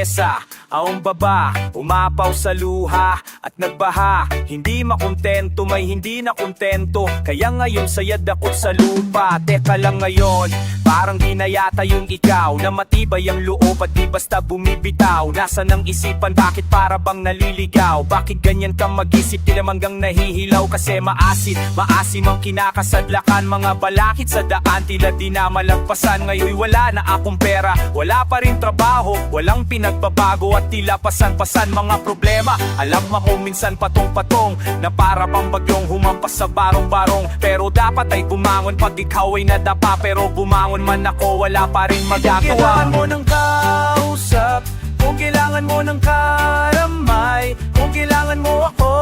mesa. Ang baba, umapaw sa luha at nagbaha. Hindi makontento, may hindi na kontento. Kaya ngayon sayad ako sa lupa. Teka lang ngayon, parang di na yata yung ikaw na matibay ang loob at di basta bumibitaw. Nasa ng isipan, bakit para bang naliligaw? Bakit ganyan ka mag-isip, di naman hanggang nahihilaw? Kasi maasim ang kinakasadlakan. Mga balakid sa daan, tila di na malagpasan. Ngayon wala na akong pera, wala pa rin trabaho, walang pinagbabago at tila pasan-pasan mga problema. Alam mo ko minsan patong-patong na para bang bagyong humampas sa barong-barong. Pero dapat ay bumangon pag ikaw ay nadapa. Pero bumangon man ako, wala pa rin magagawa. Kung kailangan mo ng kausap, kung kailangan mo ng karamay, kung kailangan mo ako,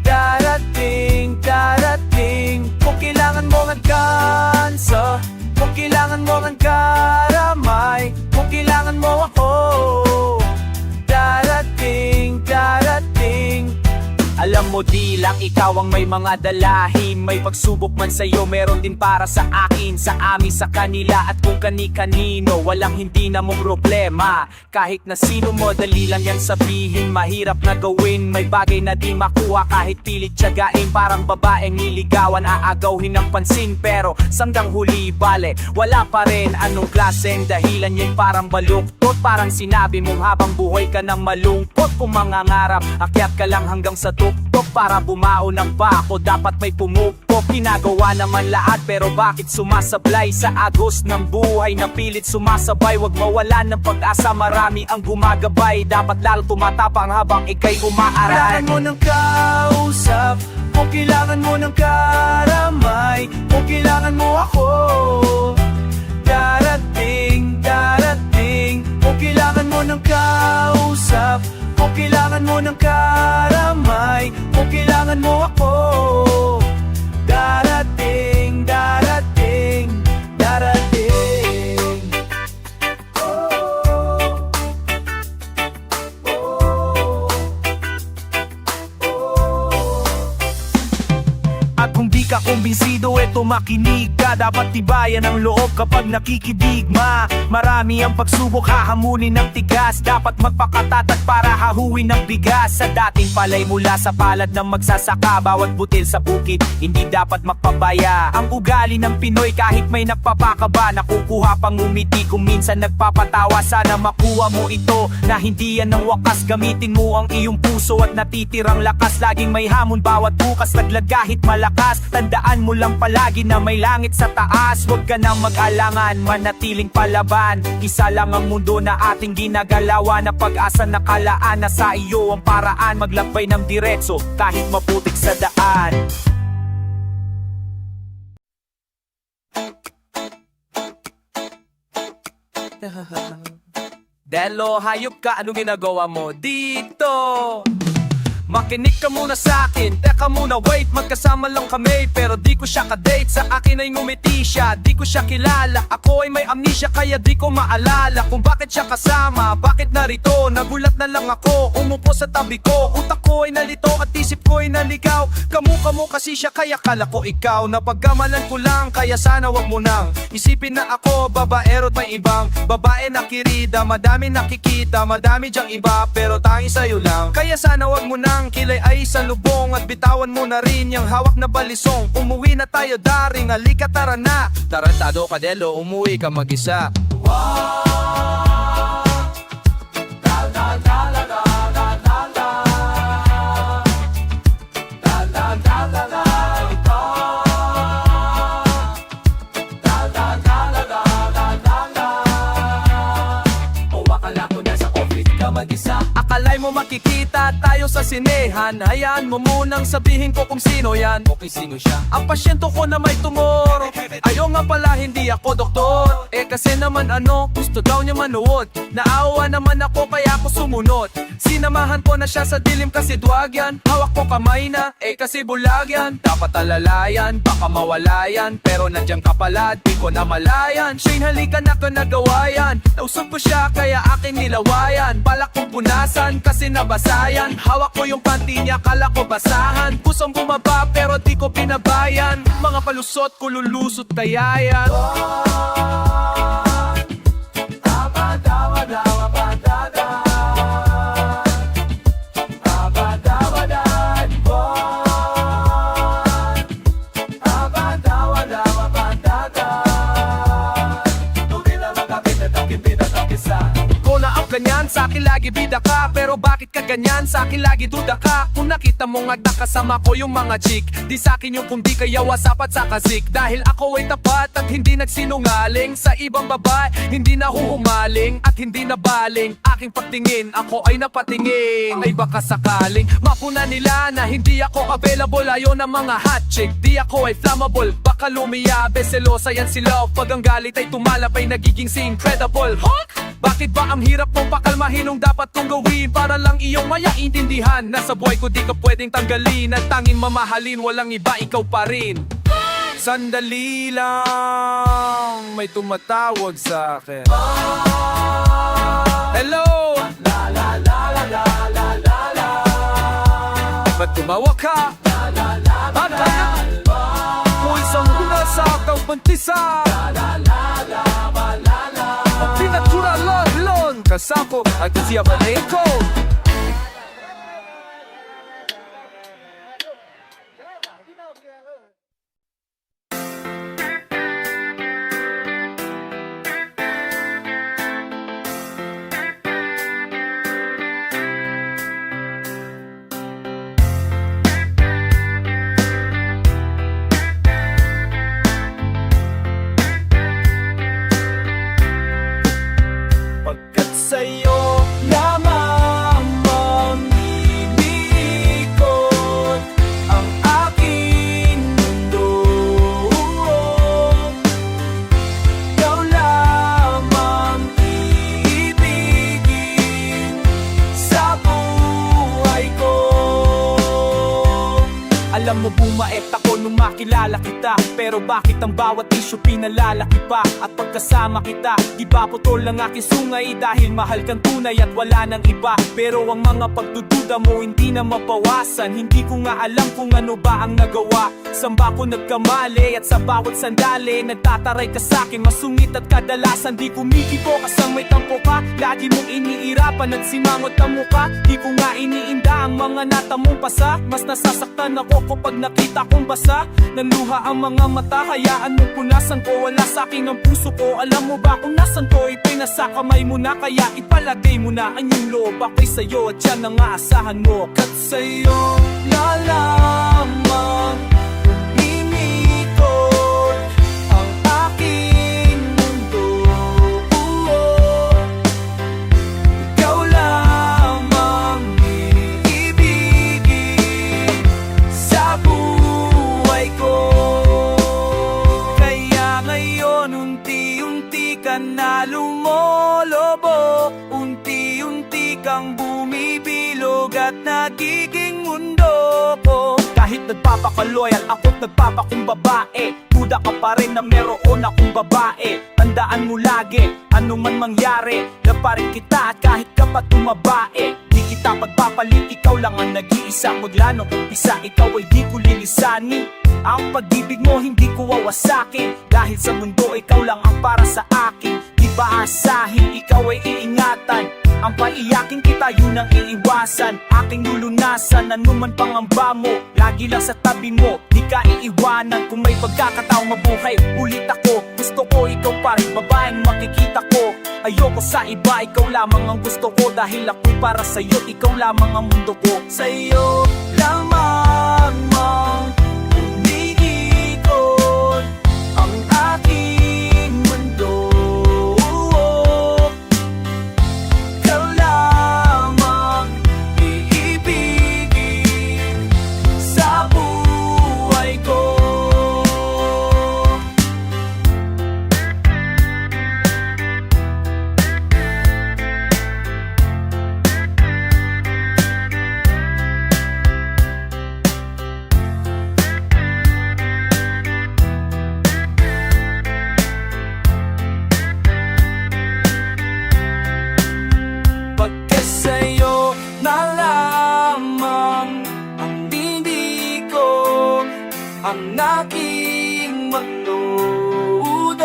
darating, darating. Kung kailangan mo ng kansa, kung kailangan mo ng karamay, kung kailangan mo ako, darating, darating. Alam mo di lang ikaw ang may mga dalahin. May pagsubok man sa'yo, meron din para sa akin, sa amin, sa kanila at kung kani-kanino. Walang hindi na mong problema. Kahit na sino mo, dali lang yan sabihin. Mahirap na gawin, may bagay na di makuha kahit pilit tiyagain. Parang babaeng niligawan, aagawin ng pansin. Pero sandang huli, bale, wala pa rin. Anong klaseng dahilan yan? Parang baluktot, parang sinabi mong habang buhay ka nang malungkot. Kung mangangarap, akyat ka lang hanggang sa tuktok. Para bumaon ng bako, dapat may pumupok. Ginagawa naman lahat, pero bakit sumasablay sa agos ng buhay? Napilit sumasabay, wag mawalan ng pag-asa. Marami ang gumagabay, dapat lalo tumatapang habang ikay umaaral. Kailangan mo ng kausap, kung kailangan mo ng karamay, kung kailangan mo ako, darating, darating. Kung kailangan mo ng kausap, kung kailangan mo ng karamay, kung kailangan mo ako, darating, darating, darating. At kung di ka kumbinsido, eto makinig ka. Dapat tibayan ang loob kapag nakikidigma. Marami ang pagsubok, hahamunin ng tigas. Dapat magpakatatag para hahuin ng bigas. Sa dating palay mula sa palad ng magsasaka, bawat butil sa bukid, hindi dapat magpabaya. Ang ugali ng Pinoy kahit may nagpapakaba, nakukuha pang umiti kung minsan nagpapatawa. Sana makuha mo ito, na hindi yan ang wakas. Gamitin mo ang iyong puso at natitirang lakas. Laging may hamon bawat bukas, laglag kahit malakas. Tandaan mo lang palagi na may langit sa taas. Huwag ka nang mag-alangan, manatiling palaban. Isa lang ang mundo na ating ginagalawan. Na pag-asa nakalaan na sa iyo ang paraan. Maglakbay ng diretso kahit maputik sa daan. Delo, hayop ka, anong ginagawa mo dito? Makinig ka muna sa akin, teka muna wait. Magkasama lang kami pero di ko siya kadate. Sa akin ay ngumiti siya, di ko siya kilala. Ako ay may amnesia kaya di ko maalala kung bakit siya kasama, bakit narito. Nagulat na lang ako, umupo sa tabi ko. Utak ko ay nalito at isip ko ay naligaw. Kamu kasi siya kaya kala ko ikaw. Napagkamalan ko lang kaya sana wag mo nang isipin na ako babaero't may ibang babae nakirida. Madami nakikita, madami dyang iba pero tanging sa'yo lang. Kaya sana wag mo nang kilay ay sa lubong at bitawan mo na rin yung hawak na balisong. Umuwi na tayo daring, halika tara na. Tarantado ka Delo, umuwi ka mag-isa. Akalay mo makikita tayo sa sinehan. Hayaan mo munang sabihin ko kung sino yan. Okay, sino siya? Ang pasyento ko na may tumor. Ayaw nga pala hindi ako doktor. Kasi naman gusto daw niya manood. Naawa naman ako kaya ako sumunod. Sinamahan ko na siya sa dilim kasi duwag yan. Hawak ko kamay na, kasi bulag yan. Dapat alalayan, baka mawala yan. Pero nandiyan ka pala, di ko na malayan. Shane, halika na ka nagawa yan. Nausap ko siya kaya aking nilawayan. Balak kong punasan kasi nabasayan. Hawak ko yung panty niya, kala ko basahan. Pusong bumaba pero di ko pinabayan. Mga palusot ko lulusot kaya yan. Dawa, dawa, dawa pa. Sa'kin lagi bida ka, pero bakit ka ganyan? Sa'kin lagi duda ka. Kung nakita mo nga nakasama ko yung mga chick, di sa'kin yung kundi kaya wasapat sa kazik. Dahil ako ay tapat at hindi nagsinungaling. Sa ibang babae, hindi na huhumaling at hindi na baling. Aking pagtingin, ako ay napatingin. Ay baka sakaling mapuna nila na hindi ako available. Ayaw ng mga hot chick, di ako ay flammable. Baka lumiyabe, selosa yan sila. Pag ang galit ay tumalapay, nagiging si Incredible Hulk. Bakit ba ang hirap mong pakalmahin nung dapat kong gawin para lang iyong mayaintindihan? Nasa buhay ko di ka pwedeng tanggalin at tanging mamahalin, walang iba, ikaw pa rin. Sandali lang, may tumatawag sa akin. Hello? La la la la la la la la. Ba't tumawag ka? La la la la la la. Kung isang una sa akang bantisa. La la la la la la la. Ang pinaturalan kasako at siyabanin ko. Pagkat sa'yo lamang mamimikot ang aking mundo. Ikaw lamang iibigin sa buhay ko. Alam mo bumait ako nung makilala kita, pero bakit ang bawat isyu pinalalaki pa? At pagkasama kita, di ba putol ang aking sungay? Dahil mahal kang tunay at wala nang iba. Pero ang mga pagdududa mo hindi na mabawasan. Hindi ko nga alam kung ano ba ang nagawa. Saan ba ko nagkamali? At sa bawat sandali nagtataray ka sa'kin, masungit at kadalasan di kumikibo. Kasang may tampo ka, lagi mong iniirapan at simangot ang muka. Di ko nga iniinda ang mga natamong pasa. Mas nasasaktan ako kapag nakita kong basa. Nanluha ang mga mata, hayaan mong punasan ko. Wala sa'kin ang puso ko, alam mo ba kung nasan ko? Ito'y nasa kamay mo na, kaya ipalagay mo na ang iyong loob. Ako'y sa'yo at yan ang aasahan mo. Kat sa'yo lalamang mimikot ang aking mundo. Ikaw lamang iibigin sa buhay ko. Kaya ngayon unti-unti ka na lumolobo, unti-unti kang bumibilog at nagiging mundo ko. Kahit nagpapakaloyal ako't nagpapakumbabae, duda ka pa rin na meron akong babae. Tandaan mo lagi, ano man mangyari, na pa rin kita at kahit ka pa tumabae. Di kita pagpapalit, ikaw lang ang nag-iisa. Mula nung umpisa, ikaw ay di ko lilisanin. Ang pag-ibig mo hindi ko wawasakin, dahil sa mundo ikaw lang ang para sa akin. Di ba asahin, ikaw ay iingatan. Ang paiyakin kita, yun ang iiwasan. Aking lulunasan, anuman pangamba mo, lagi lang sa tabi mo, di ka iiwanan. Kung may pagkakataong mabuhay, ulit ako. Gusto ko ikaw pa rin, babaeng makikita ko. Ayoko sa iba, ikaw lamang ang gusto ko. Dahil ako'y para sa'yo, ikaw lamang ang mundo ko. Sa'yo lamang umiikot ang aking mundo. Ikaw lamang iibigin sa buhay ko. Pagkat sa'yo na lamang ang hindi ko, ang aking magdudod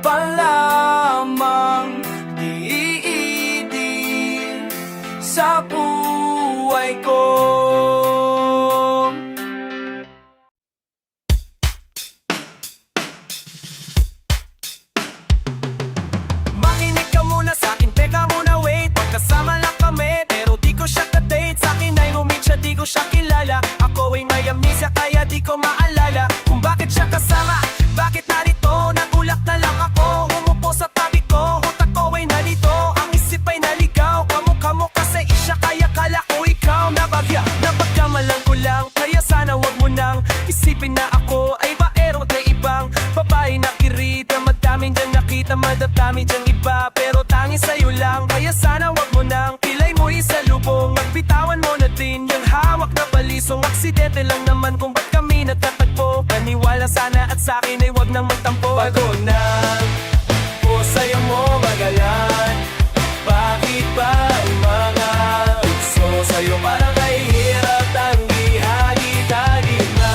pa lamang iidin sa buhay ko. Makinig ka muna sa'kin bago na o sa'yo mo magalan. Bakit ba ang mga puso sa'yo parang kahihirap tanggi-hagi-tagi na?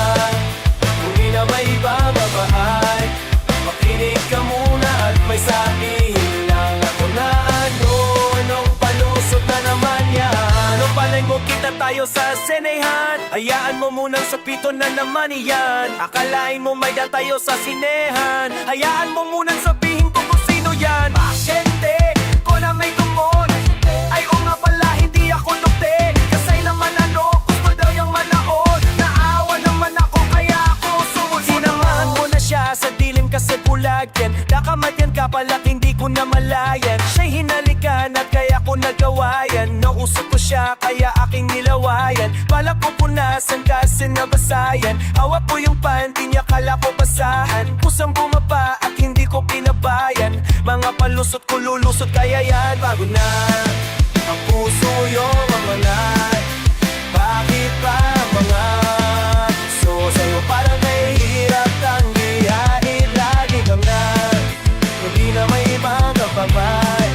Kung na may iba mabahal, makinig ka muna at may sabihin lang ako na anong palusot na naman yan. Nung palay mo kita tayo sa senehan, hayaan mo munang sapito na naman iyan. Akalain mo may daan tayo sa sinehan, hayaan mo munang sabihin ko kung sino yan. Pasyente ko na may tumon, ay o nga pala hindi ako dokte. Kasi naman ano, gusto daw yung manaon. Naawa naman ako kaya ako sumunod. Sinamahan mo na siya sa dilim kasi bulag yan. Nakamatyan ka pala't hindi ko na malayan. Siya'y hinalikan at kaya ko nagawayan. Nausap ko siya kaya aking nilawayan. Balak ko punasan kasi nabasayan. Hawak ko yung panty niya kala ko basahan. Kusang bumaba at hindi ko pinabayan. Mga palusot ko lulusot kaya yan. Bago na ang puso yung mamanat. Bakit ba mga puso sa'yo parang nahihirap tanggihain? Lagi kang na hindi na may ibang kapabay.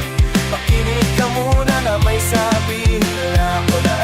Pakinig ka muna na may sabihin na ako na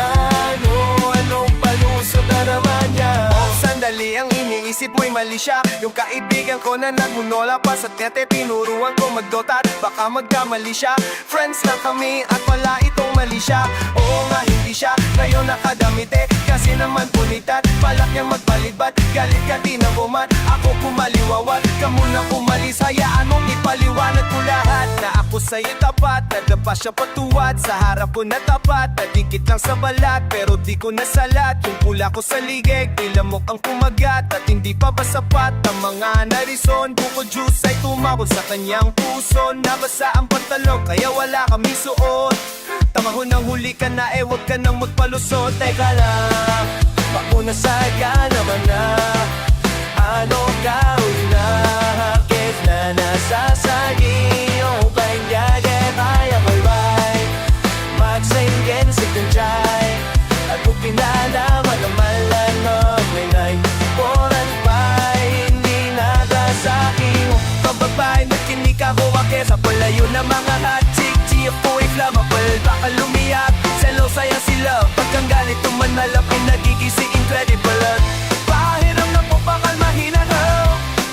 anong palusot na naman yan. Sandali ang iniisip mo'y mali siya. Yung kaibigan ko na nagmunola pa sa tete, tinuruan ko magdota at baka magkamali siya. Friends na kami at wala itong mali siya. Oo nga hindi siya ngayon nakadamite, kasi naman punitat. Balak niyang magpalibad, galit ka tinabuman. Ako kumaliwawat, ka muna umalis. Hayaan mong ipaliwanag ko lahat na ako sa'yo tapat. Nadapa siya patuwad, sa harap ko na tapat. Nadikit lang sa balat, pero di ko nasalat. Yung pula ko sa ligig, nilamok ang kumagat. At hindi pa ba sapat ang mga narison? Buko juice ay tumabog sa kanyang puso. Nabasa ang pantalon, kaya wala kami suot. Tamahon ng huli ka na, wag ka nang magpalusot. Teka lang, pakunasay ka naman na. Ano gawin na? Bakit na nasasagi yung pahinggagay? Kaya ko'y right magsaingin si Kunjay. At kung pinalaman naman lang may nai Poran pa, hindi nagasaking pababay, nakinig ako sa palayo na mga hot chick. Chick ko ay flammable, baka lumiyak selosaya sila. Pagkang galit tumanalap ay nagigisi incredible. Pahiram na po bakal mahina na.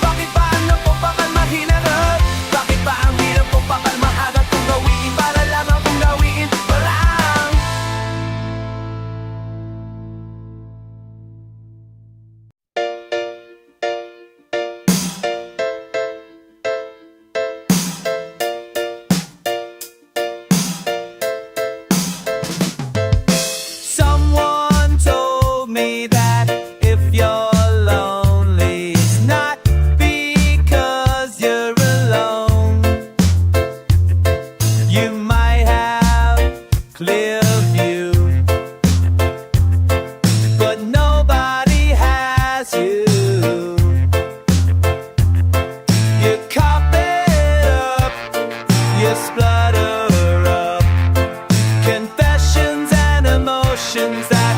Bakit ba ang na po bakal mahina na? Bakit ba ang hirap po bakal maagat kung gawin para lamang kung gawin parang someone told me that if you're lonely, it's not because you're alone. You might have clear view, but nobody has you. You cough it up, you splutter up, confessions and emotions that